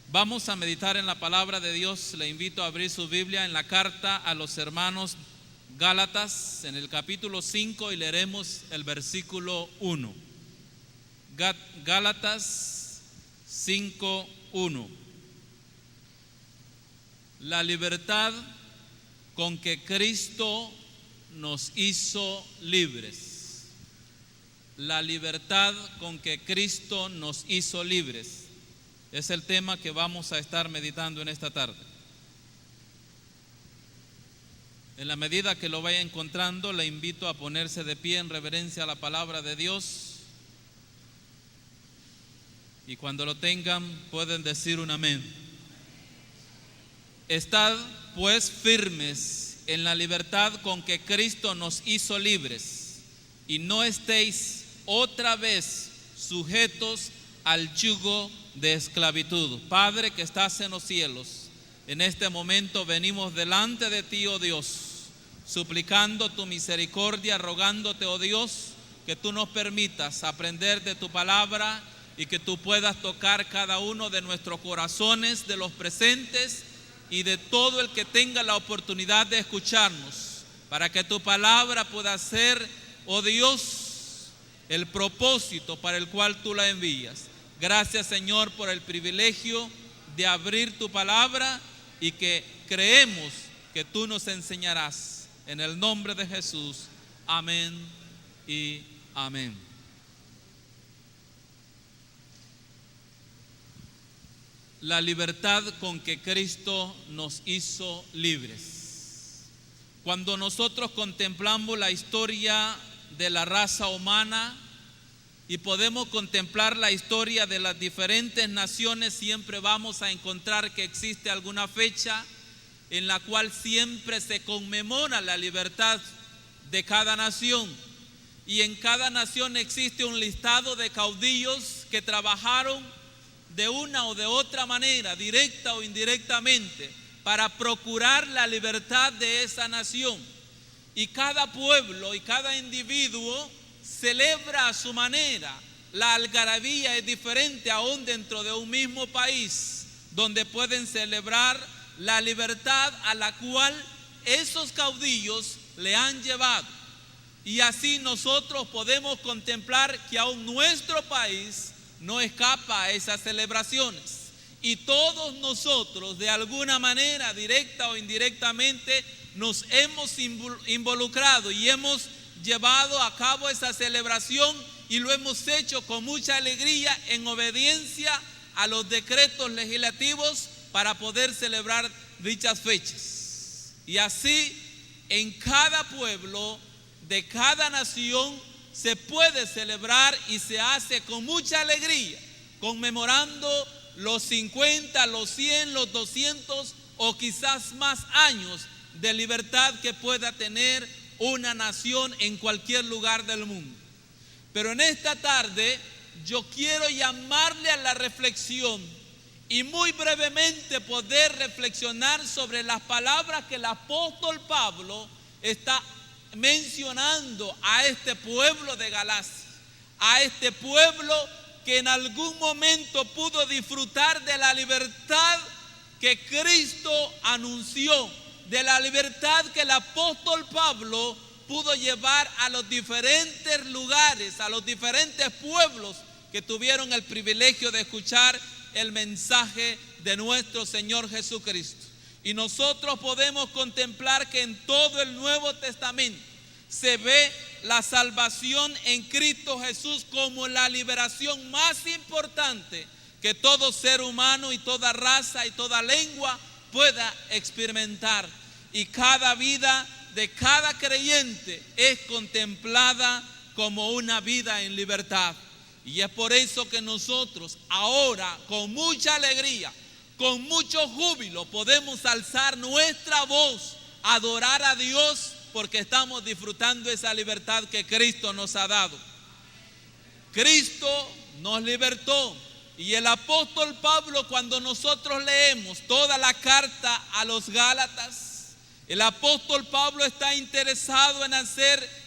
Vamos a meditar en la palabra de Dios. Le invito a abrir su Biblia en la carta a los hermanos Gálatas, en el capítulo 5, y leeremos el versículo 1. Gálatas 5:1. La libertad con que Cristo nos hizo libres. La libertad con que Cristo nos hizo libres. Es el tema que vamos a estar meditando en esta tarde. En la medida que lo vaya encontrando, le invito a ponerse de pie en reverencia a la palabra de Dios. Y cuando lo tengan, pueden decir un amén. Estad pues firmes en la libertad con que Cristo nos hizo libres, y no estéis otra vez sujetos al yugo de esclavitud. Padre que estás en los cielos, en este momento venimos delante de ti, oh Dios, suplicando tu misericordia, rogándote, oh Dios, que tú nos permitas aprender de tu palabra y que tú puedas tocar cada uno de nuestros corazones, de los presentes y de todo el que tenga la oportunidad de escucharnos, para que tu palabra pueda ser, oh Dios, el propósito para el cual tú la envías. Gracias, Señor, por el privilegio de abrir tu palabra y que creemos que tú nos enseñarás. En el nombre de Jesús, amén y amén. La libertad con que Cristo nos hizo libres. Cuando nosotros contemplamos la historia de la raza humana y podemos contemplar la historia de las diferentes naciones, siempre vamos a encontrar que existe alguna fecha en la cual siempre se conmemora la libertad de cada nación. Y en cada nación existe un listado de caudillos que trabajaron de una o de otra manera, directa o indirectamente, para procurar la libertad de esa nación. Y cada pueblo y cada individuo celebra a su manera. La algarabía es diferente aún dentro de un mismo país, donde pueden celebrar la libertad a la cual esos caudillos le han llevado. Y así nosotros podemos contemplar que aún nuestro país no escapa a esas celebraciones. Y todos nosotros, de alguna manera, directa o indirectamente, nos hemos involucrado y hemos llevado a cabo esa celebración, y lo hemos hecho con mucha alegría en obediencia a los decretos legislativos para poder celebrar dichas fechas. Y así en cada pueblo de cada nación se puede celebrar y se hace con mucha alegría, conmemorando los 50, los 100, los 200 o quizás más años de libertad que pueda tener una nación en cualquier lugar del mundo. Pero en esta tarde yo quiero llamarle a la reflexión y muy brevemente poder reflexionar sobre las palabras que el apóstol Pablo está mencionando a este pueblo de Galacia, a este pueblo que en algún momento pudo disfrutar de la libertad que Cristo anunció, de la libertad que el apóstol Pablo pudo llevar a los diferentes lugares, a los diferentes pueblos que tuvieron el privilegio de escuchar el mensaje de nuestro Señor Jesucristo. Y nosotros podemos contemplar que en todo el Nuevo Testamento se ve la salvación en Cristo Jesús como la liberación más importante que todo ser humano y toda raza y toda lengua pueda experimentar. Y cada vida de cada creyente es contemplada como una vida en libertad. Y es por eso que nosotros ahora, con mucha alegría, con mucho júbilo, podemos alzar nuestra voz, adorar a Dios, porque estamos disfrutando esa libertad que Cristo nos ha dado. Cristo nos libertó. Y el apóstol Pablo, cuando nosotros leemos toda la carta a los Gálatas, el apóstol Pablo está interesado en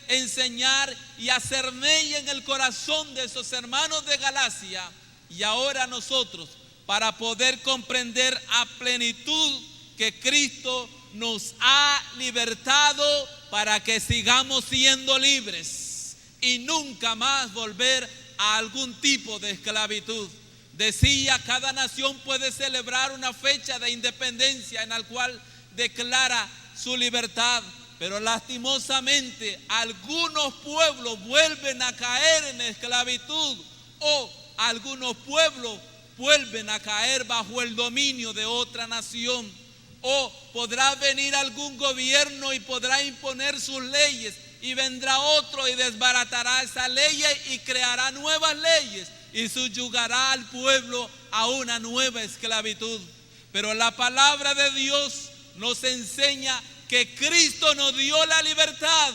enseñar y hacer mella en el corazón de esos hermanos de Galacia. Y ahora nosotros, para poder comprender a plenitud que Cristo nos ha libertado para que sigamos siendo libres y nunca más volver a algún tipo de esclavitud. Decía, cada nación puede celebrar una fecha de independencia en la cual declara su libertad, pero lastimosamente algunos pueblos vuelven a caer en esclavitud, o algunos pueblos vuelven a caer bajo el dominio de otra nación, o podrá venir algún gobierno y podrá imponer sus leyes, y vendrá otro y desbaratará esas leyes y creará nuevas leyes y subyugará al pueblo a una nueva esclavitud. Pero la palabra de Dios nos enseña que Cristo nos dio la libertad,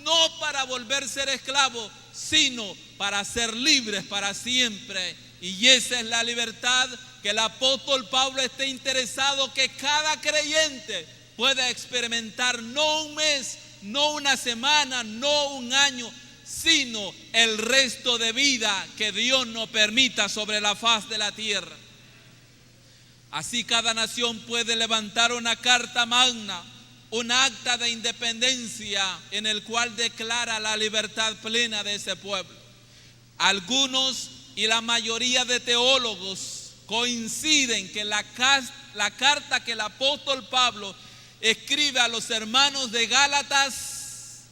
no para volver a ser esclavos, sino para ser libres para siempre. Y esa es la libertad que el apóstol Pablo está interesado que cada creyente pueda experimentar, no un mes, no una semana, no un año, sino el resto de vida que Dios nos permita sobre la faz de la tierra. Así cada nación puede levantar una carta magna, un acta de independencia en el cual declara la libertad plena de ese pueblo. Algunos y la mayoría de teólogos coinciden que la carta que el apóstol Pablo escribe a los hermanos de Gálatas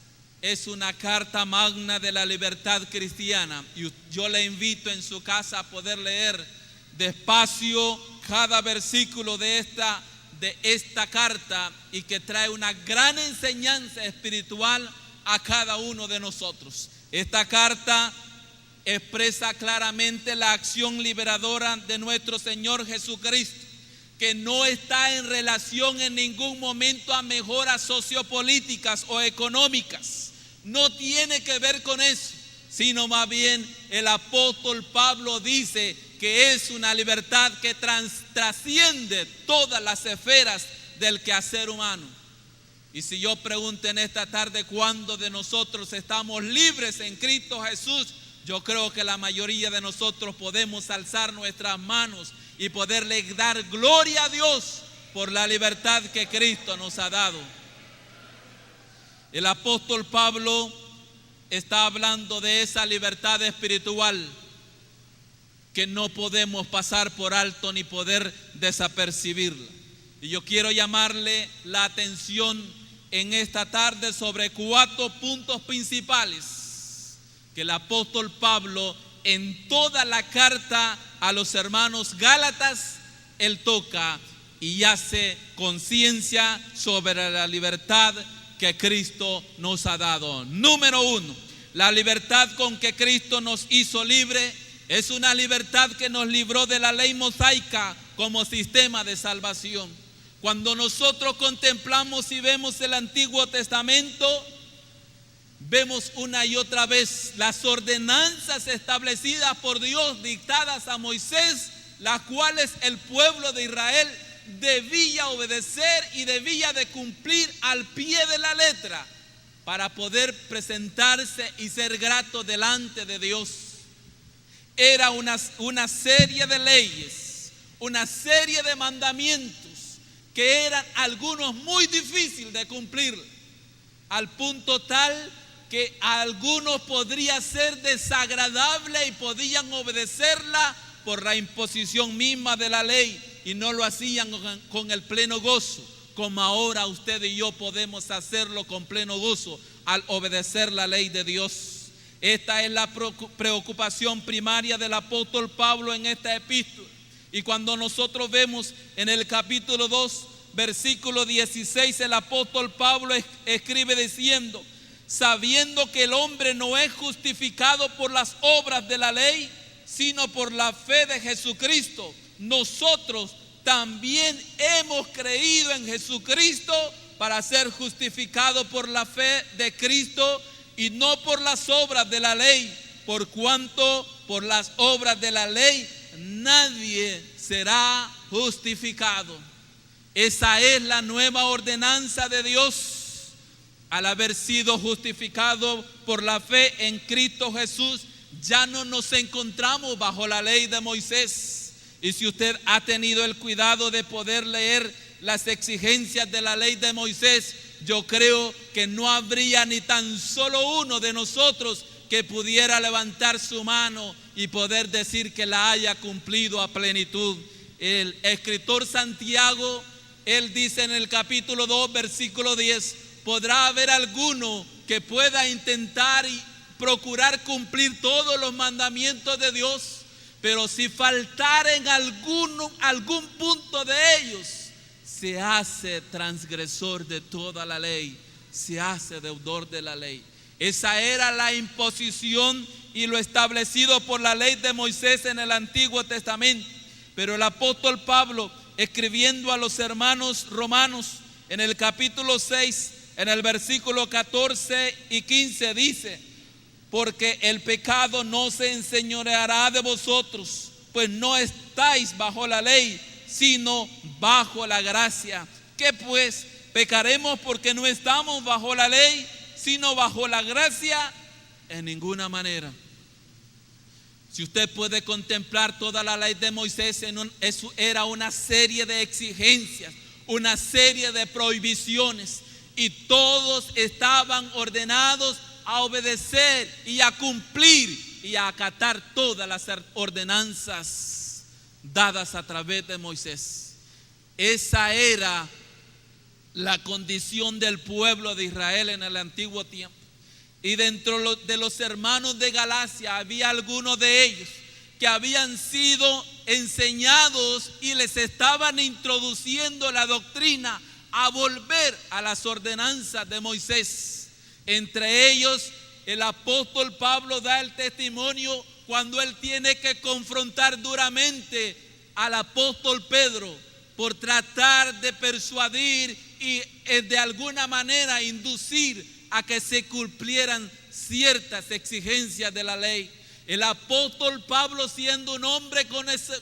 es una carta magna de la libertad cristiana. Y yo le invito en su casa a poder leer despacio cada versículo de esta carta, y que trae una gran enseñanza espiritual a cada uno de nosotros. Esta carta expresa claramente la acción liberadora de nuestro Señor Jesucristo, que no está en relación en ningún momento a mejoras sociopolíticas o económicas. No tiene que ver con eso, sino más bien el apóstol Pablo dice que es una libertad que trasciende todas las esferas del quehacer humano. Y si yo pregunto en esta tarde cuándo de nosotros estamos libres en Cristo Jesús, yo creo que la mayoría de nosotros podemos alzar nuestras manos y poderle dar gloria a Dios por la libertad que Cristo nos ha dado. El apóstol Pablo está hablando de esa libertad espiritual que no podemos pasar por alto ni poder desapercibirla. Y yo quiero llamarle la atención en esta tarde sobre 4 puntos principales que el apóstol Pablo en toda la carta a los hermanos Gálatas él toca y hace conciencia sobre la libertad que Cristo nos ha dado. Número 1, la libertad con que Cristo nos hizo libre es una libertad que nos libró de la ley mosaica como sistema de salvación. Cuando nosotros contemplamos y vemos el Antiguo Testamento, vemos una y otra vez las ordenanzas establecidas por Dios, dictadas a Moisés, las cuales el pueblo de Israel debía obedecer y debía de cumplir al pie de la letra para poder presentarse y ser grato delante de Dios. Era una serie de leyes, una serie de mandamientos que eran algunos muy difíciles de cumplir, al punto tal que a algunos podría ser desagradable y podían obedecerla por la imposición misma de la ley, y no lo hacían con el pleno gozo, como ahora usted y yo podemos hacerlo con pleno gozo al obedecer la ley de Dios. Esta es la preocupación primaria del apóstol Pablo en esta epístola. Y cuando nosotros vemos en el capítulo 2, versículo 16, el apóstol Pablo escribe diciendo: sabiendo que el hombre no es justificado por las obras de la ley, sino por la fe de Jesucristo, nosotros también hemos creído en Jesucristo para ser justificados por la fe de Cristo y no por las obras de la ley, por cuanto por las obras de la ley nadie será justificado. Esa es la nueva ordenanza de Dios. Al haber sido justificado por la fe en Cristo Jesús, ya no nos encontramos bajo la ley de Moisés. Y si usted ha tenido el cuidado de poder leer las exigencias de la ley de Moisés, yo creo que no habría ni tan solo uno de nosotros que pudiera levantar su mano y poder decir que la haya cumplido a plenitud. El escritor Santiago, él dice en el capítulo 2, versículo 10, podrá haber alguno que pueda intentar y procurar cumplir todos los mandamientos de Dios, pero si faltara en algún punto de ellos, se hace transgresor de toda la ley, se hace deudor de la ley. Esa era la imposición y lo establecido por la ley de Moisés en el Antiguo Testamento. Pero el apóstol Pablo, escribiendo a los hermanos romanos, en el capítulo 6, en el versículo 14 y 15 dice: porque el pecado no se enseñoreará de vosotros, pues no estáis bajo la ley, sino bajo la gracia. ¿Qué pues? ¿Pecaremos porque no estamos bajo la ley, sino bajo la gracia? En ninguna manera. Si usted puede contemplar toda la ley de Moisés, eso era una serie de exigencias, una serie de prohibiciones, y todos estaban ordenados a obedecer y a cumplir y a acatar todas las ordenanzas dadas a través de Moisés. Esa era la condición del pueblo de Israel en el antiguo tiempo. Y dentro de los hermanos de Galacia había algunos de ellos que habían sido enseñados y les estaban introduciendo la doctrina a volver a las ordenanzas de Moisés. Entre ellos, el apóstol Pablo da el testimonio cuando él tiene que confrontar duramente al apóstol Pedro por tratar de persuadir y de alguna manera inducir a que se cumplieran ciertas exigencias de la ley. El apóstol Pablo, siendo un hombre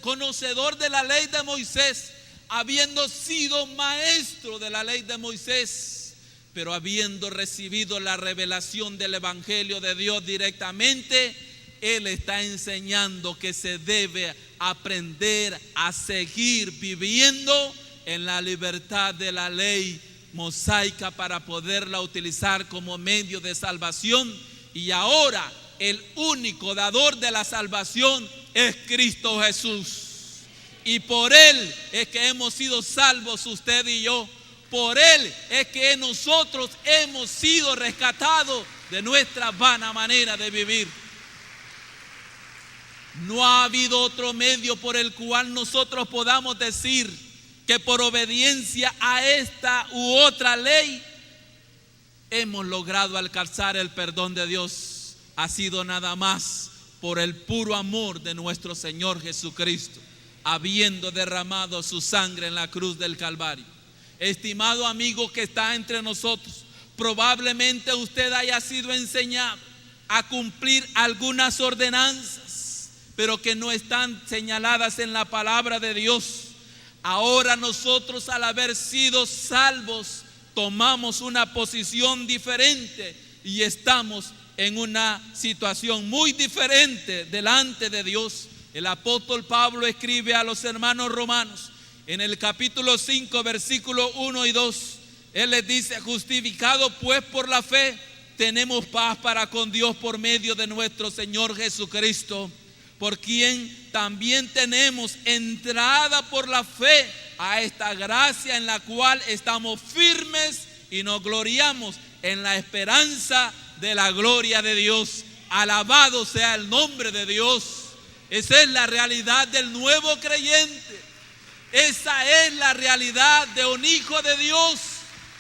conocedor de la ley de Moisés, habiendo sido maestro de la ley de Moisés, pero habiendo recibido la revelación del Evangelio de Dios directamente, él está enseñando que se debe aprender a seguir viviendo en la libertad de la ley mosaica para poderla utilizar como medio de salvación. Y ahora el único dador de la salvación es Cristo Jesús. Y por Él es que hemos sido salvos usted y yo. Por Él es que nosotros hemos sido rescatados de nuestra vana manera de vivir. No ha habido otro medio por el cual nosotros podamos decir que por obediencia a esta u otra ley hemos logrado alcanzar el perdón de Dios. Ha sido nada más por el puro amor de nuestro Señor Jesucristo, habiendo derramado su sangre en la cruz del Calvario. Estimado amigo que está entre nosotros, probablemente usted haya sido enseñado a cumplir algunas ordenanzas, pero que no están señaladas en la palabra de Dios. Ahora nosotros, al haber sido salvos, tomamos una posición diferente y estamos en una situación muy diferente delante de Dios. El apóstol Pablo escribe a los hermanos romanos en el capítulo 5, versículo 1 y 2. Él les dice: justificado pues por la fe, tenemos paz para con Dios por medio de nuestro Señor Jesucristo, por quien también tenemos entrada por la fe a esta gracia en la cual estamos firmes y nos gloriamos en la esperanza de la gloria de Dios. Alabado sea el nombre de Dios. Esa es la realidad del nuevo creyente. Esa es la realidad de un hijo de Dios.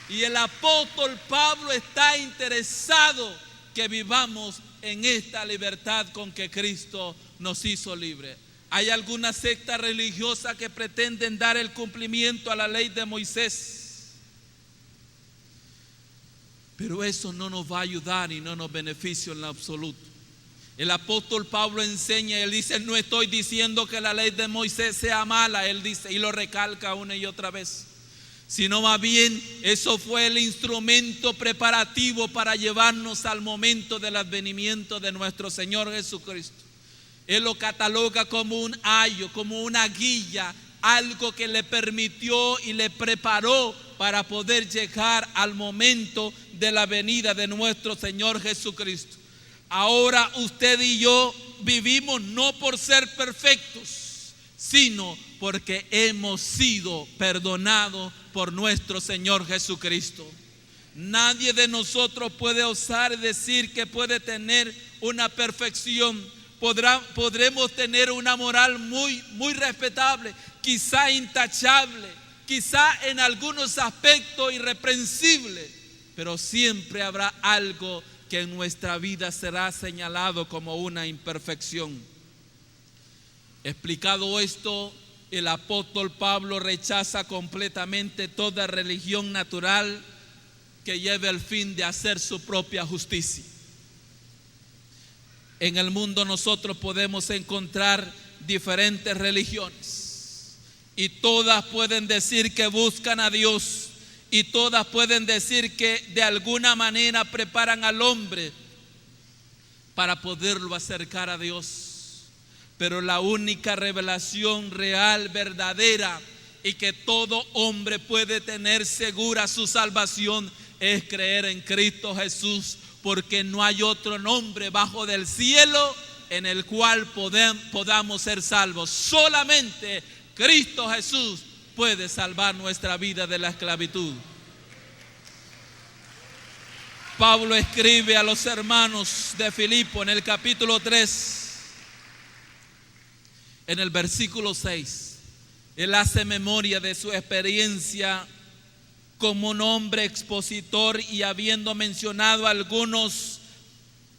Y el apóstol Pablo está interesado que vivamos en esta libertad con que Cristo nos hizo libre. Hay alguna secta religiosa que pretenden dar el cumplimiento a la ley de Moisés, pero eso no nos va a ayudar y no nos beneficia en lo absoluto. El apóstol Pablo enseña, él dice: no estoy diciendo que la ley de Moisés sea mala, él dice, y lo recalca una y otra vez, sino más bien eso fue el instrumento preparativo para llevarnos al momento del advenimiento de nuestro Señor Jesucristo. Él lo cataloga como un ayo, como una guía, algo que le permitió y le preparó para poder llegar al momento de la venida de nuestro Señor Jesucristo. Ahora usted y yo vivimos no por ser perfectos, sino porque hemos sido perdonados por nuestro Señor Jesucristo. Nadie de nosotros puede osar decir que puede tener una perfección. Podremos tener una moral muy respetable, quizá intachable, quizá en algunos aspectos irreprensible, pero siempre habrá algo que en nuestra vida será señalado como una imperfección. Explicado esto, el apóstol Pablo rechaza completamente toda religión natural que lleve el fin de hacer su propia justicia. En el mundo nosotros podemos encontrar diferentes religiones y todas pueden decir que buscan a Dios y todas pueden decir que de alguna manera preparan al hombre para poderlo acercar a Dios. Pero la única revelación real, verdadera y que todo hombre puede tener segura su salvación es creer en Cristo Jesús, porque no hay otro nombre bajo del cielo en el cual podamos ser salvos. Solamente Cristo Jesús puede salvar nuestra vida de la esclavitud. Pablo escribe a los hermanos de Filipo en el capítulo 3, en el versículo 6. Él hace memoria de su experiencia como un hombre expositor y habiendo mencionado algunos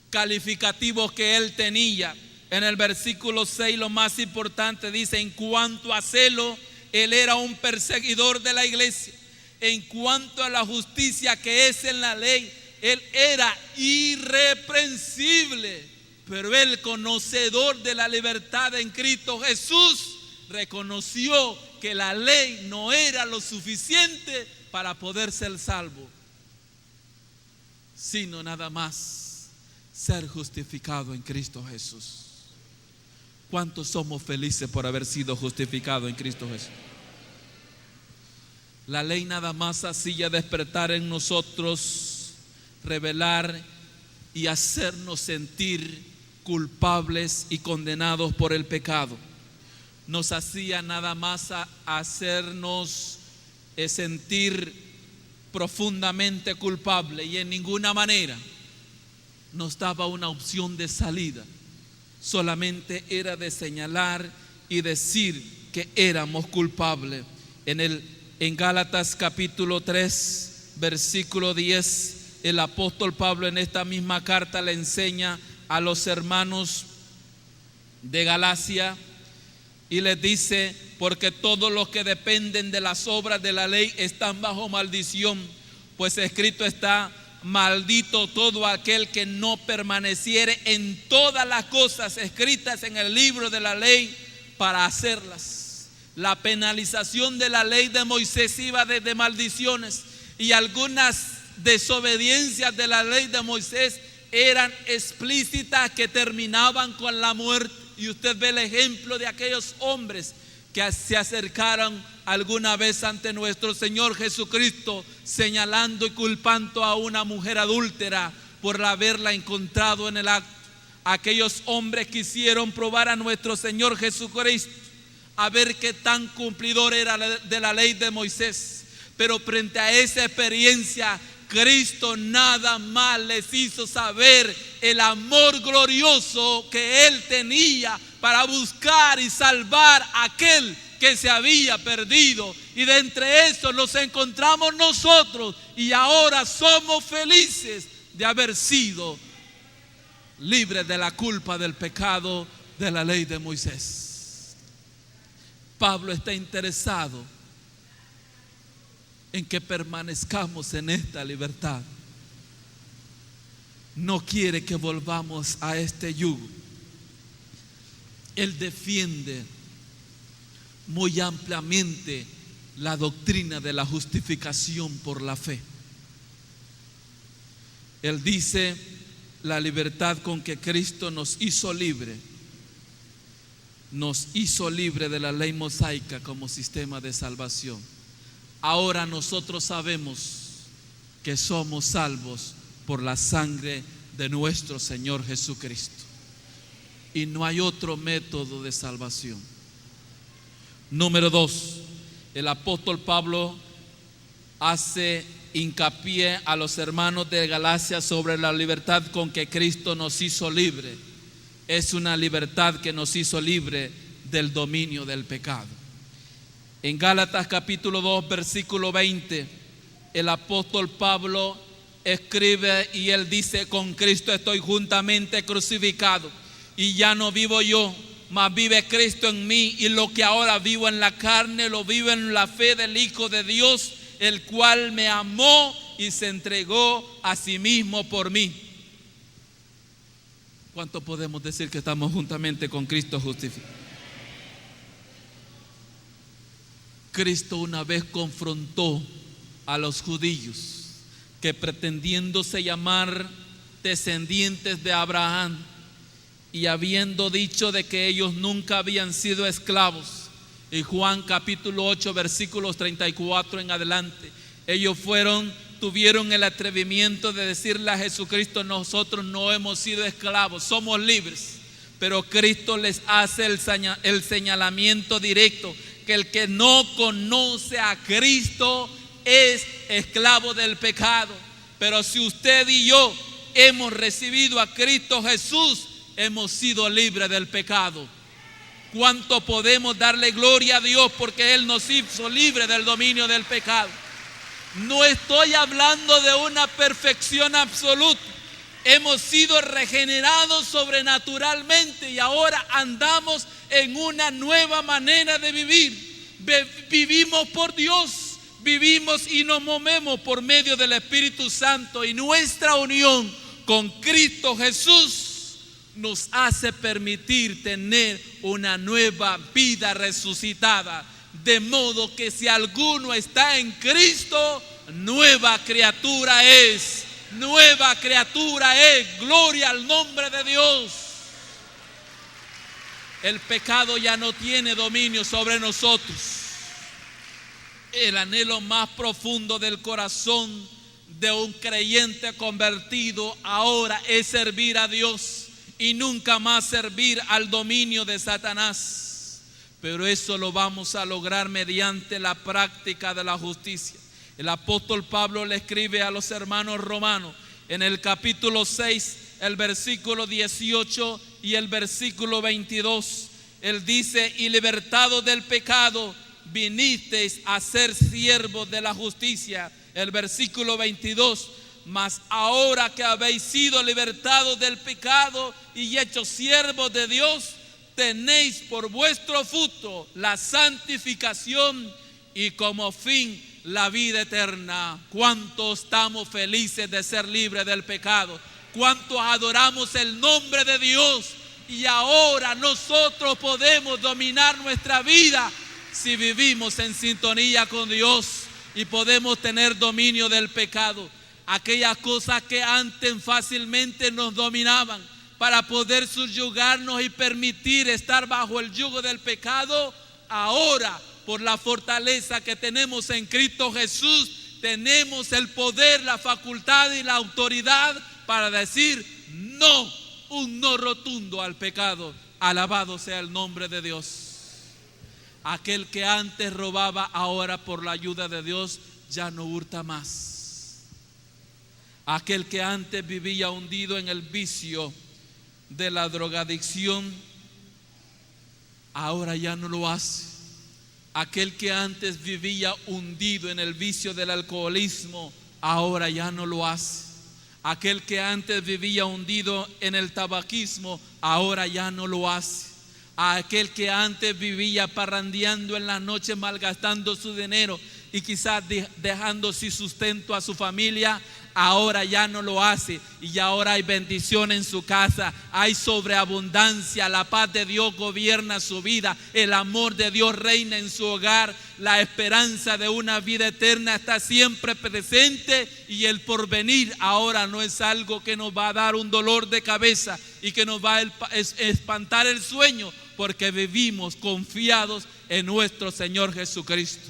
calificativos que él tenía. En el versículo 6 lo más importante dice: en cuanto a celo, él era un perseguidor de la iglesia. En cuanto a la justicia que es en la ley, él era irreprensible. Pero el conocedor de la libertad en Cristo Jesús reconoció que la ley no era lo suficiente para poder ser salvo, sino nada más ser justificado en Cristo Jesús. ¿Cuántos somos felices por haber sido justificados en Cristo Jesús? La ley nada más hacía despertar en nosotros, revelar y hacernos sentir culpables y condenados por el pecado. Nos hacía nada más hacernos sentir profundamente culpable y en ninguna manera nos daba una opción de salida. Solamente era de señalar y decir que éramos culpables. En Gálatas capítulo 3 versículo 10, el apóstol Pablo en esta misma carta le enseña a los hermanos de Galacia y les dice: porque todos los que dependen de las obras de la ley están bajo maldición, pues escrito está: maldito todo aquel que no permaneciere en todas las cosas escritas en el libro de la ley para hacerlas. La penalización de la ley de Moisés iba desde maldiciones, y algunas desobediencias de la ley de Moisés eran explícitas que terminaban con la muerte. Y usted ve el ejemplo de aquellos hombres que se acercaron alguna vez ante nuestro Señor Jesucristo, señalando y culpando a una mujer adúltera por haberla encontrado en el acto. Aquellos hombres quisieron probar a nuestro Señor Jesucristo, a ver qué tan cumplidor era de la ley de Moisés. Pero frente a esa experiencia, Cristo nada más les hizo saber el amor glorioso que Él tenía para buscar y salvar a aquel que se había perdido. Y de entre eso nos encontramos nosotros, y ahora somos felices de haber sido libres de la culpa del pecado de la ley de Moisés. Pablo está interesado en que permanezcamos en esta libertad. No quiere que volvamos a este yugo. Él defiende muy ampliamente la doctrina de la justificación por la fe. Él dice: la libertad con que Cristo nos hizo libre nos hizo libre de la ley mosaica como sistema de salvación. Ahora nosotros sabemos que somos salvos por la sangre de nuestro Señor Jesucristo. Y no hay otro método de salvación. Número 2, el apóstol Pablo hace hincapié a los hermanos de Galacia sobre la libertad con que Cristo nos hizo libre. Es una libertad que nos hizo libre del dominio del pecado. En Gálatas capítulo 2 versículo 20, el apóstol Pablo escribe y él dice: con Cristo estoy juntamente crucificado, y ya no vivo yo, mas vive Cristo en mí, y lo que ahora vivo en la carne, lo vivo en la fe del Hijo de Dios, el cual me amó y se entregó a sí mismo por mí. ¿Cuánto podemos decir que estamos juntamente con Cristo justificados? Cristo una vez confrontó a los judíos que, pretendiéndose llamar descendientes de Abraham y habiendo dicho de que ellos nunca habían sido esclavos, en Juan capítulo 8 versículos 34 en adelante, ellos tuvieron el atrevimiento de decirle a Jesucristo: nosotros no hemos sido esclavos, somos libres. Pero Cristo les hace el señalamiento directo, que el que no conoce a Cristo es esclavo del pecado. Pero si usted y yo hemos recibido a Cristo Jesús, hemos sido libres del pecado. ¿Cuánto podemos darle gloria a Dios porque Él nos hizo libres del dominio del pecado? No estoy hablando de una perfección absoluta. Hemos sido regenerados sobrenaturalmente y ahora andamos en una nueva manera de vivir. Vivimos por Dios, vivimos y nos movemos por medio del Espíritu Santo, y nuestra unión con Cristo Jesús nos hace permitir tener una nueva vida resucitada. De modo que si alguno está en Cristo, nueva criatura es. Nueva criatura es. Gloria al nombre de Dios. El pecado ya no tiene dominio sobre nosotros. El anhelo más profundo del corazón de un creyente convertido ahora es servir a Dios y nunca más servir al dominio de Satanás. Pero eso lo vamos a lograr mediante la práctica de la justicia. El apóstol Pablo le escribe a los hermanos romanos en el capítulo 6, el versículo 18 y el versículo 22. Él dice: y libertados del pecado, vinisteis a ser siervos de la justicia. El versículo 22: mas ahora que habéis sido libertados del pecado y hechos siervos de Dios, tenéis por vuestro fruto la santificación y como fin la vida eterna. ¿Cuánto estamos felices de ser libres del pecado? ¿Cuánto adoramos el nombre de Dios? Y ahora nosotros podemos dominar nuestra vida si vivimos en sintonía con Dios, y podemos tener dominio del pecado. Aquellas cosas que antes fácilmente nos dominaban, para poder subyugarnos y permitir estar bajo el yugo del pecado, ahora por la fortaleza que tenemos en Cristo Jesús, tenemos el poder, la facultad y la autoridad para decir no, un no rotundo al pecado. Alabado sea el nombre de Dios. Aquel que antes robaba, ahora por la ayuda de Dios ya no hurta más. Aquel que antes vivía hundido en el vicio de la drogadicción, ahora ya no lo hace. Aquel que antes vivía hundido en el vicio del alcoholismo, ahora ya no lo hace. Aquel que antes vivía hundido en el tabaquismo, ahora ya no lo hace. Aquel que antes vivía parrandeando en las noches, malgastando su dinero, y quizás dejando sin sustento a su familia, ahora ya no lo hace y ahora hay bendición en su casa, hay sobreabundancia, la paz de Dios gobierna su vida, el amor de Dios reina en su hogar, la esperanza de una vida eterna está siempre presente y el porvenir ahora no es algo que nos va a dar un dolor de cabeza y que nos va a espantar el sueño, porque vivimos confiados en nuestro Señor Jesucristo.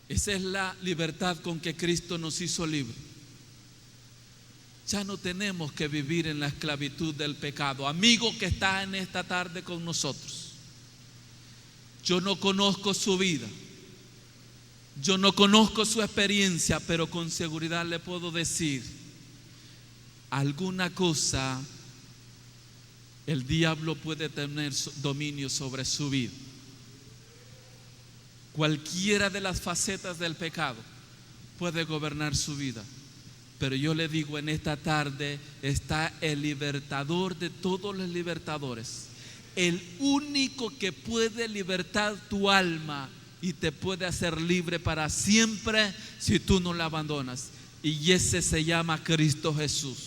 Esa es la libertad con que Cristo nos hizo libre. Ya no tenemos que vivir en la esclavitud del pecado. Amigo que está en esta tarde con nosotros, yo no conozco su vida, yo no conozco su experiencia, pero con seguridad le puedo decir, alguna cosa el diablo puede tener dominio sobre su vida. Cualquiera de las facetas del pecado puede gobernar su vida. Pero yo le digo, en esta tarde está el libertador de todos los libertadores, el único que puede libertar tu alma y te puede hacer libre para siempre si tú no la abandonas. Y ese se llama Cristo Jesús.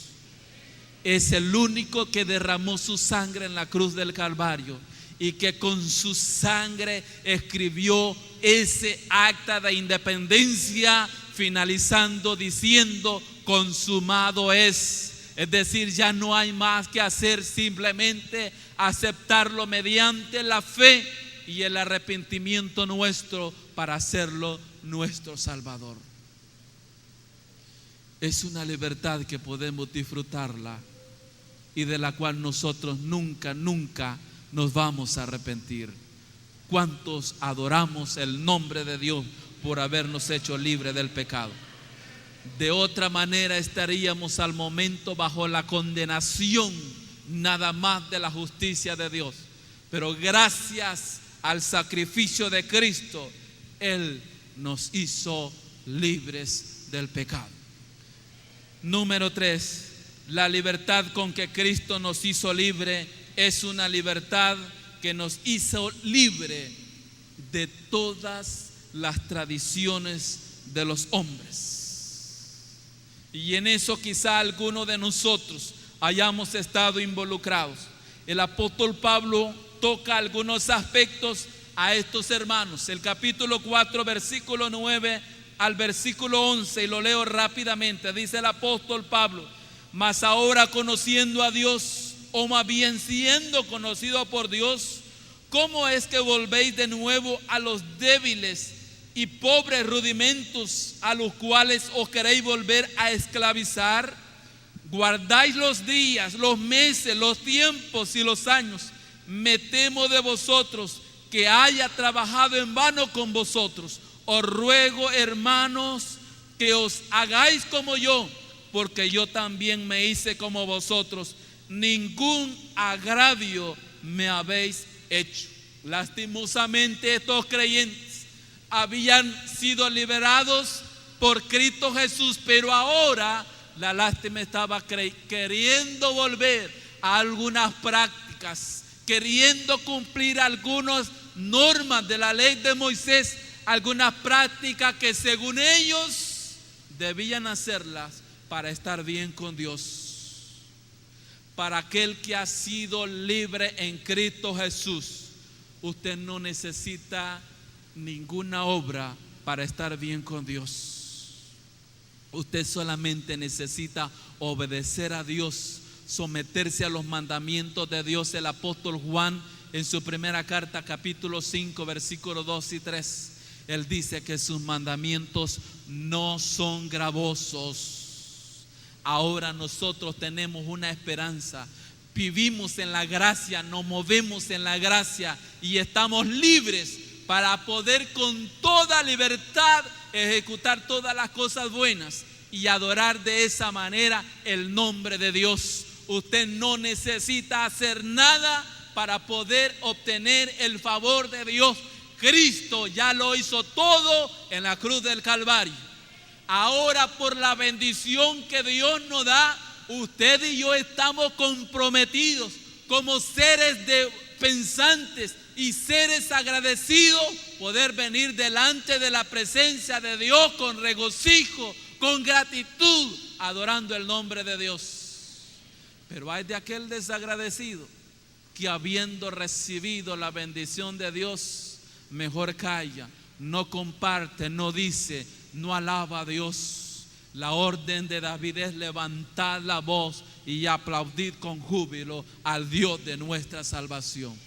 Es el único que derramó su sangre en la cruz del Calvario y que con su sangre escribió ese acta de independencia, finalizando diciendo: consumado es. Es decir, ya no hay más que hacer, simplemente aceptarlo mediante la fe y el arrepentimiento nuestro para hacerlo nuestro Salvador. Es una libertad que podemos disfrutarla y de la cual nosotros nunca nos vamos a arrepentir. ¿Cuántos adoramos el nombre de Dios por habernos hecho libres del pecado? De otra manera estaríamos al momento bajo la condenación nada más de la justicia de Dios. Pero gracias al sacrificio de Cristo, Él nos hizo libres del pecado. Número 3, la libertad con que Cristo nos hizo libre es una libertad que nos hizo libre de todas las tradiciones de los hombres. Y en eso quizá alguno de nosotros hayamos estado involucrados. El apóstol Pablo toca algunos aspectos a estos hermanos. El capítulo 4, versículo 9 al versículo 11, y lo leo rápidamente. Dice el apóstol Pablo: mas ahora, conociendo a Dios, o más bien siendo conocido por Dios, ¿cómo es que volvéis de nuevo a los débiles y pobres rudimentos a los cuales os queréis volver a esclavizar? Guardáis los días, los meses, los tiempos y los años. Me temo de vosotros que haya trabajado en vano con vosotros. Os ruego, hermanos, que os hagáis como yo, porque yo también me hice como vosotros. Ningún agravio me habéis hecho. Lastimosamente, estos creyentes habían sido liberados por Cristo Jesús, pero ahora la lástima estaba queriendo volver a algunas prácticas, queriendo cumplir algunas normas de la ley de Moisés, algunas prácticas que según ellos debían hacerlas para estar bien con Dios. Para aquel que ha sido libre en Cristo Jesús, usted no necesita ninguna obra para estar bien con Dios. Usted solamente necesita obedecer a Dios, someterse a los mandamientos de Dios. El apóstol Juan, en su primera carta, capítulo 5, versículos 2 y 3, él dice que sus mandamientos no son gravosos. Ahora nosotros tenemos una esperanza. Vivimos en la gracia, nos movemos en la gracia y estamos libres para poder con toda libertad ejecutar todas las cosas buenas y adorar de esa manera el nombre de Dios. Usted no necesita hacer nada para poder obtener el favor de Dios. Cristo ya lo hizo todo en la cruz del Calvario. Ahora, por la bendición que Dios nos da, usted y yo estamos comprometidos como seres pensantes y seres agradecidos poder venir delante de la presencia de Dios con regocijo, con gratitud, adorando el nombre de Dios. Pero hay de aquel desagradecido que, habiendo recibido la bendición de Dios, mejor calla, no comparte, no dice, no alaba a Dios. La orden de David es levantar la voz y aplaudir con júbilo al Dios de nuestra salvación.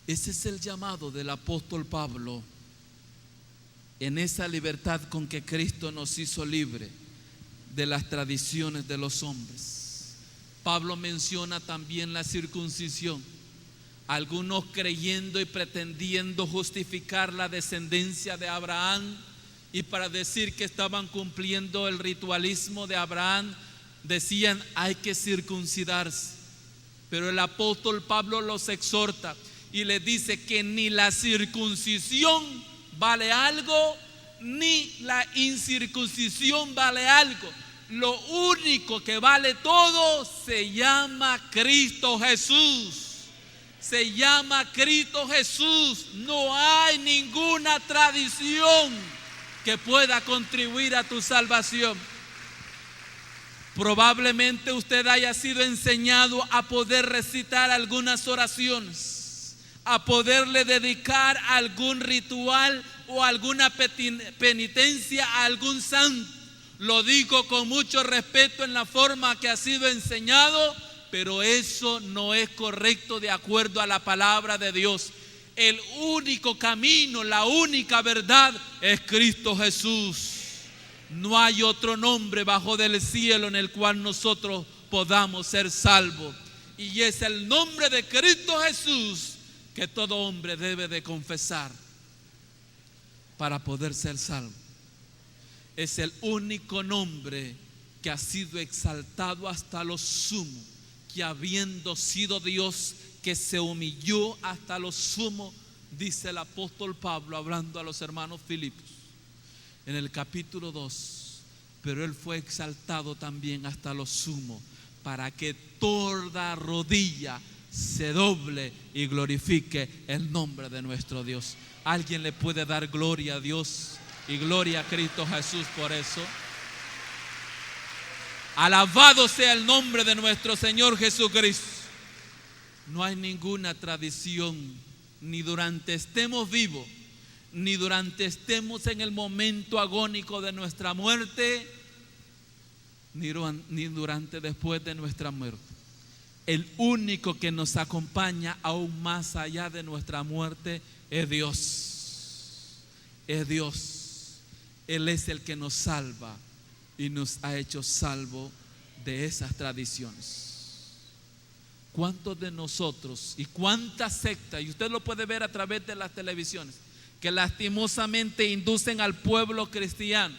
Ese es el llamado del apóstol Pablo, en esa libertad con que Cristo nos hizo libre de las tradiciones de los hombres. Pablo menciona también la circuncisión. Algunos, creyendo y pretendiendo justificar la descendencia de Abraham y para decir que estaban cumpliendo el ritualismo de Abraham, decían: hay que circuncidarse. Pero el apóstol Pablo los exhorta y les dice que ni la circuncisión vale algo, ni la incircuncisión vale algo. Lo único que vale todo se llama Cristo Jesús. Se llama Cristo Jesús. No hay ninguna tradición que pueda contribuir a tu salvación. Probablemente usted haya sido enseñado a poder recitar algunas oraciones, a poderle dedicar algún ritual o alguna penitencia a algún santo. Lo digo con mucho respeto en la forma que ha sido enseñado, pero eso no es correcto de acuerdo a la palabra de Dios. El único camino, la única verdad es Cristo Jesús. No hay otro nombre bajo del cielo en el cual nosotros podamos ser salvos. Y es el nombre de Cristo Jesús que todo hombre debe de confesar para poder ser salvo. Es el único nombre que ha sido exaltado hasta lo sumo, que habiendo sido Dios, que se humilló hasta lo sumo, dice el apóstol Pablo hablando a los hermanos Filipos en el capítulo 2. Pero Él fue exaltado también hasta lo sumo, para que toda rodilla se doble y glorifique el nombre de nuestro Dios. ¿Alguien le puede dar gloria a Dios y gloria a Cristo Jesús por eso? Alabado sea el nombre de nuestro Señor Jesucristo. No hay ninguna tradición, ni durante estemos vivos, ni durante estemos en el momento agónico de nuestra muerte, ni durante después de nuestra muerte. El único que nos acompaña aún más allá de nuestra muerte es Dios. Es Dios. Él es el que nos salva y nos ha hecho salvo de esas tradiciones. ¿Cuántos de nosotros y cuántas sectas, y usted lo puede ver a través de las televisiones, que lastimosamente inducen al pueblo cristiano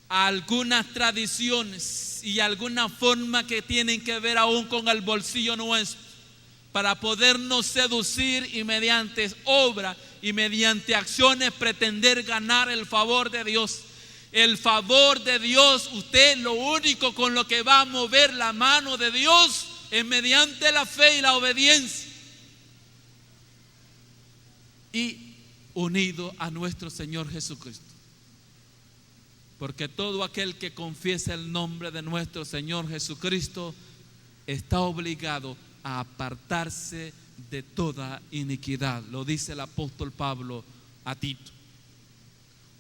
a algunas tradiciones y alguna forma que tienen que ver aún con el bolsillo nuestro, para podernos seducir y mediante obra y mediante acciones pretender ganar el favor de Dios? El favor de Dios, usted lo único con lo que va a mover la mano de Dios es mediante la fe y la obediencia, y unido a nuestro Señor Jesucristo. Porque todo aquel que confiesa el nombre de nuestro Señor Jesucristo está obligado a apartarse de toda iniquidad. Lo dice el apóstol Pablo a Tito.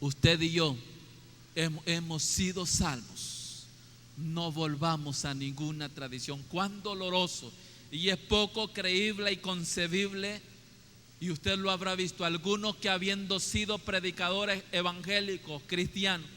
Usted y yo hemos sido salvos. No volvamos a ninguna tradición. Cuán doloroso, y es poco creíble y concebible. Y usted lo habrá visto, algunos que habiendo sido predicadores evangélicos, cristianos,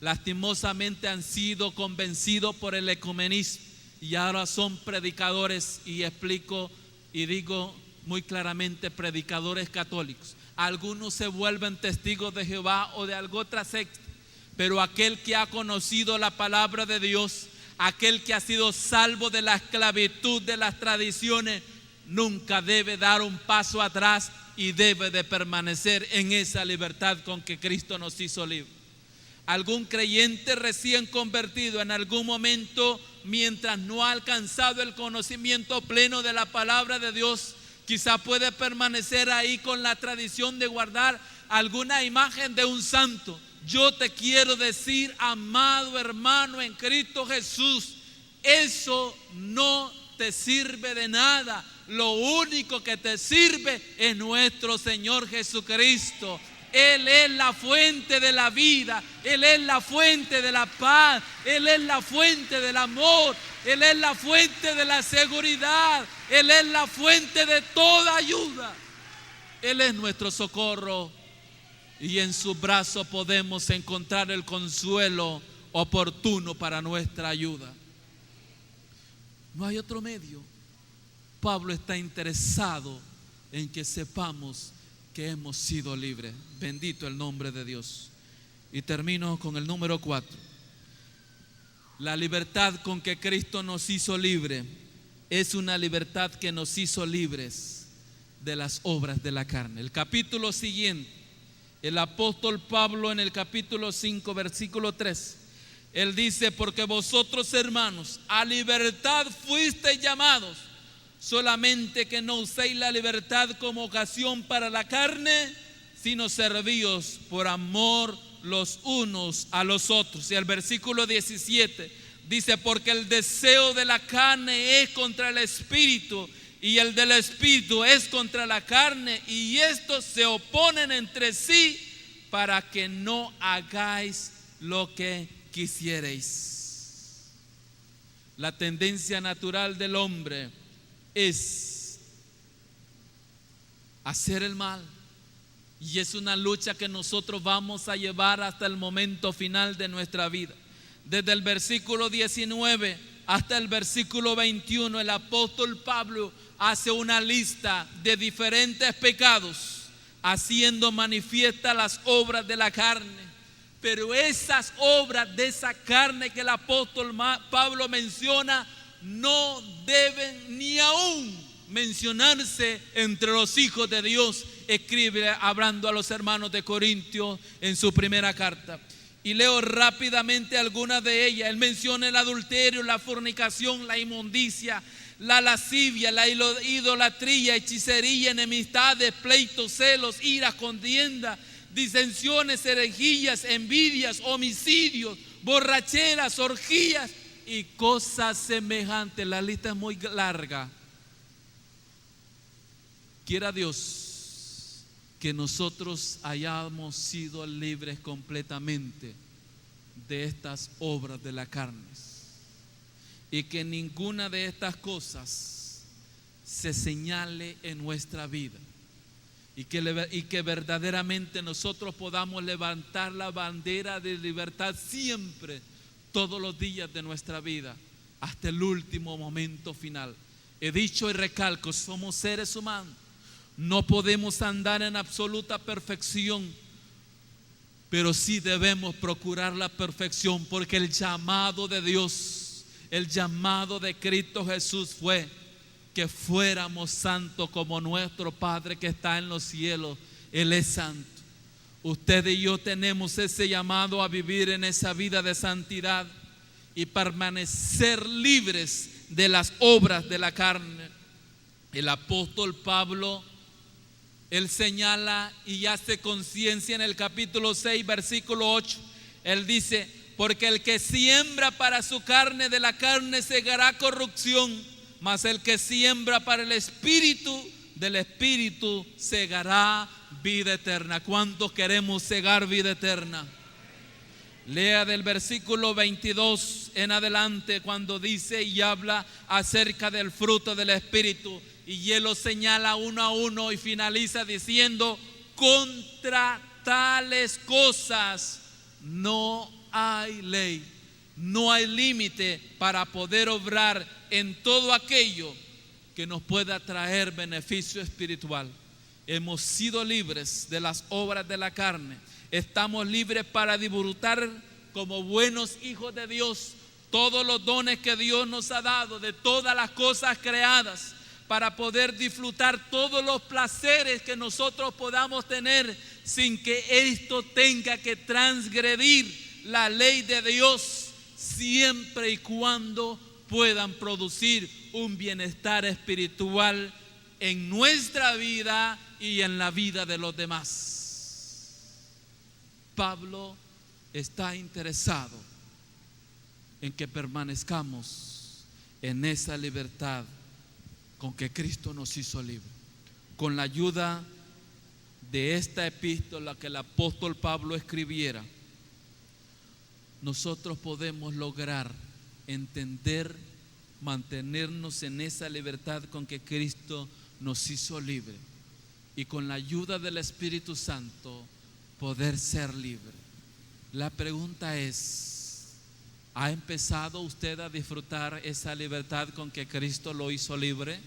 lastimosamente han sido convencidos por el ecumenismo y ahora son predicadores, y explico y digo muy claramente, predicadores católicos. Algunos se vuelven testigos de Jehová o de alguna otra secta, pero aquel que ha conocido la palabra de Dios, aquel que ha sido salvo de la esclavitud de las tradiciones, nunca debe dar un paso atrás y debe de permanecer en esa libertad con que Cristo nos hizo libres. Algún creyente recién convertido en algún momento, mientras no ha alcanzado el conocimiento pleno de la palabra de Dios, Quizá puede permanecer ahí con la tradición de guardar alguna imagen de un santo. Yo te quiero decir, amado hermano en Cristo Jesús, eso no te sirve de nada. Lo único que te sirve es nuestro Señor Jesucristo. Él es la fuente de la vida, Él es la fuente de la paz, Él es la fuente del amor, Él es la fuente de la seguridad, Él es la fuente de toda ayuda. Él es nuestro socorro y en su brazo podemos encontrar el consuelo oportuno para nuestra ayuda. No hay otro medio. Pablo está interesado en que sepamos que hemos sido libres. Bendito el nombre de Dios. Y termino con el número 4. La libertad con que Cristo nos hizo libre es una libertad que nos hizo libres de las obras de la carne. El capítulo siguiente, el apóstol Pablo en el capítulo 5, versículo 3, él dice: porque vosotros, hermanos, a libertad fuisteis llamados, solamente que no uséis la libertad como ocasión para la carne, sino servíos por amor los unos a los otros. Y el versículo 17 dice: porque el deseo de la carne es contra el espíritu, y el del espíritu es contra la carne, y estos se oponen entre sí para que no hagáis lo que quisierais. La tendencia natural del hombre es hacer el mal, y es una lucha que nosotros vamos a llevar hasta el momento final de nuestra vida. Desde el versículo 19 hasta el versículo 21, el apóstol Pablo hace una lista de diferentes pecados, haciendo manifiesta las obras de la carne. Pero esas obras de esa carne que el apóstol Pablo menciona no deben ni aún mencionarse entre los hijos de Dios. Escribe hablando a los hermanos de Corintios en su primera carta. Y leo rápidamente algunas de ellas. Él menciona el adulterio, la fornicación, la inmundicia, la lascivia, la idolatría, hechicería, enemistades, pleitos, celos, iras, contiendas, disensiones, herejías, envidias, homicidios, borracheras, orgías y cosas semejantes. La lista es muy larga. Quiera Dios que nosotros hayamos sido libres completamente de estas obras de la carne, y que ninguna de estas cosas se señale en nuestra vida, y que verdaderamente nosotros podamos levantar la bandera de libertad siempre, todos los días de nuestra vida, hasta el último momento final. He dicho y recalco: somos seres humanos, no podemos andar en absoluta perfección, pero sí debemos procurar la perfección, porque el llamado de Dios, el llamado de Cristo Jesús fue que fuéramos santos como nuestro Padre que está en los cielos. Él es santo. Usted y yo tenemos ese llamado a vivir en esa vida de santidad y permanecer libres de las obras de la carne. El apóstol Pablo, él señala y hace conciencia en el capítulo 6, versículo 8. Él dice: porque el que siembra para su carne, de la carne segará corrupción, mas el que siembra para el espíritu, del espíritu segará vida eterna. ¿Cuántos queremos segar vida eterna? Lea del versículo 22 en adelante, cuando dice y habla acerca del fruto del espíritu, y él lo señala uno a uno y finaliza diciendo: contra tales cosas no hay ley, no hay límite para poder obrar en todo aquello que nos pueda traer beneficio espiritual. Hemos sido libres de las obras de la carne. Estamos libres para disfrutar como buenos hijos de Dios todos los dones que Dios nos ha dado, de todas las cosas creadas, para poder disfrutar todos los placeres que nosotros podamos tener, sin que esto tenga que transgredir la ley de Dios, siempre y cuando puedan producir un bienestar espiritual en nuestra vida y en la vida de los demás. Pablo está interesado en que permanezcamos en esa libertad con que Cristo nos hizo libre. Con la ayuda de esta epístola que el apóstol Pablo escribiera, nosotros podemos lograr entender, mantenernos en esa libertad con que Cristo nos hizo libre, y con la ayuda del Espíritu Santo poder ser libre. La pregunta es: ¿ha empezado usted a disfrutar esa libertad con que Cristo lo hizo libre?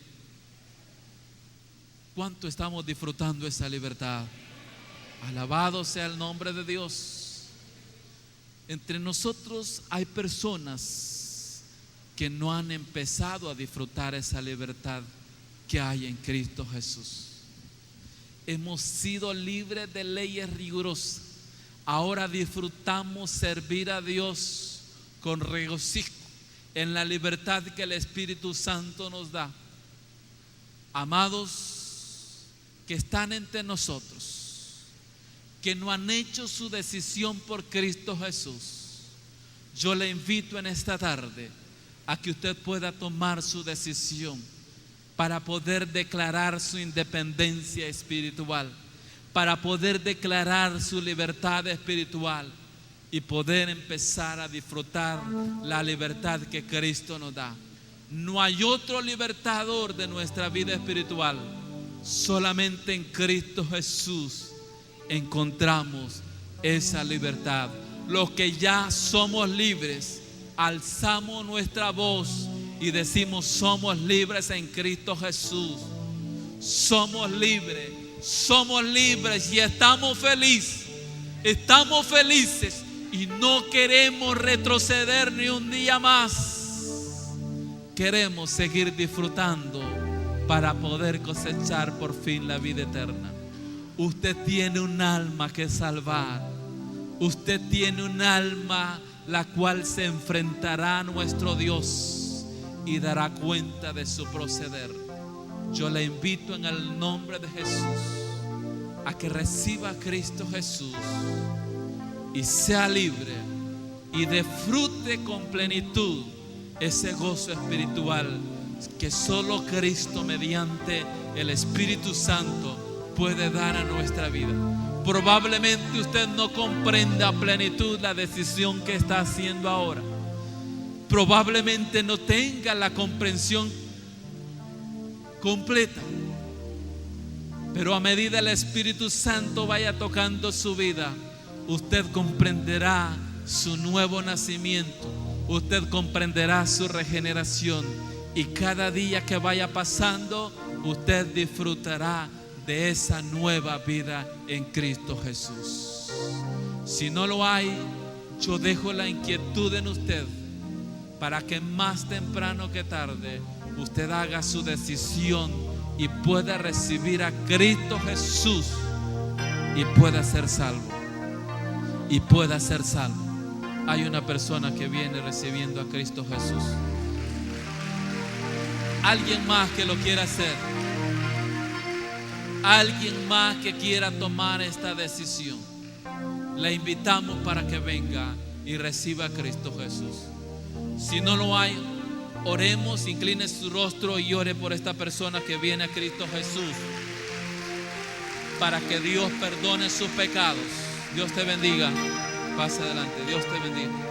¿Cuánto estamos disfrutando esa libertad? Alabado sea el nombre de Dios. Entre nosotros hay personas que no han empezado a disfrutar esa libertad que hay en Cristo Jesús. Hemos sido libres de leyes rigurosas. Ahora disfrutamos servir a Dios con regocijo en la libertad que el Espíritu Santo nos da. Amados que están entre nosotros, que no han hecho su decisión por Cristo Jesús, yo le invito en esta tarde a que usted pueda tomar su decisión para poder declarar su independencia espiritual, para poder declarar su libertad espiritual y poder empezar a disfrutar la libertad que Cristo nos da. No hay otro libertador de nuestra vida espiritual. Solamente en Cristo Jesús encontramos esa libertad. Los que ya somos libres, alzamos nuestra voz y decimos: somos libres en Cristo Jesús. Somos libres y estamos felices. Estamos felices y no queremos retroceder ni un día más. Queremos seguir disfrutando para poder cosechar por fin la vida eterna. Usted tiene un alma que salvar. Usted tiene un alma la cual se enfrentará a nuestro Dios y dará cuenta de su proceder. Yo le invito en el nombre de Jesús a que reciba a Cristo Jesús y sea libre y disfrute con plenitud ese gozo espiritual que solo Cristo mediante el Espíritu Santo puede dar a nuestra vida. Probablemente usted no comprenda a plenitud la decisión que está haciendo ahora. Probablemente no tenga la comprensión completa. Pero a medida el Espíritu Santo vaya tocando su vida, usted comprenderá su nuevo nacimiento. Usted comprenderá su regeneración. Y cada día que vaya pasando, usted disfrutará de esa nueva vida en Cristo Jesús. Si no lo hay, yo dejo la inquietud en usted para que más temprano que tarde usted haga su decisión y pueda recibir a Cristo Jesús y pueda ser salvo. Y pueda ser salvo. Hay una persona que viene recibiendo a Cristo Jesús. Alguien más que lo quiera hacer. Alguien más que quiera tomar esta decisión. Le invitamos para que venga y reciba a Cristo Jesús. Si no lo hay, oremos, incline su rostro y ore por esta persona que viene a Cristo Jesús, para que Dios perdone sus pecados. Dios te bendiga. Pasa adelante. Dios te bendiga.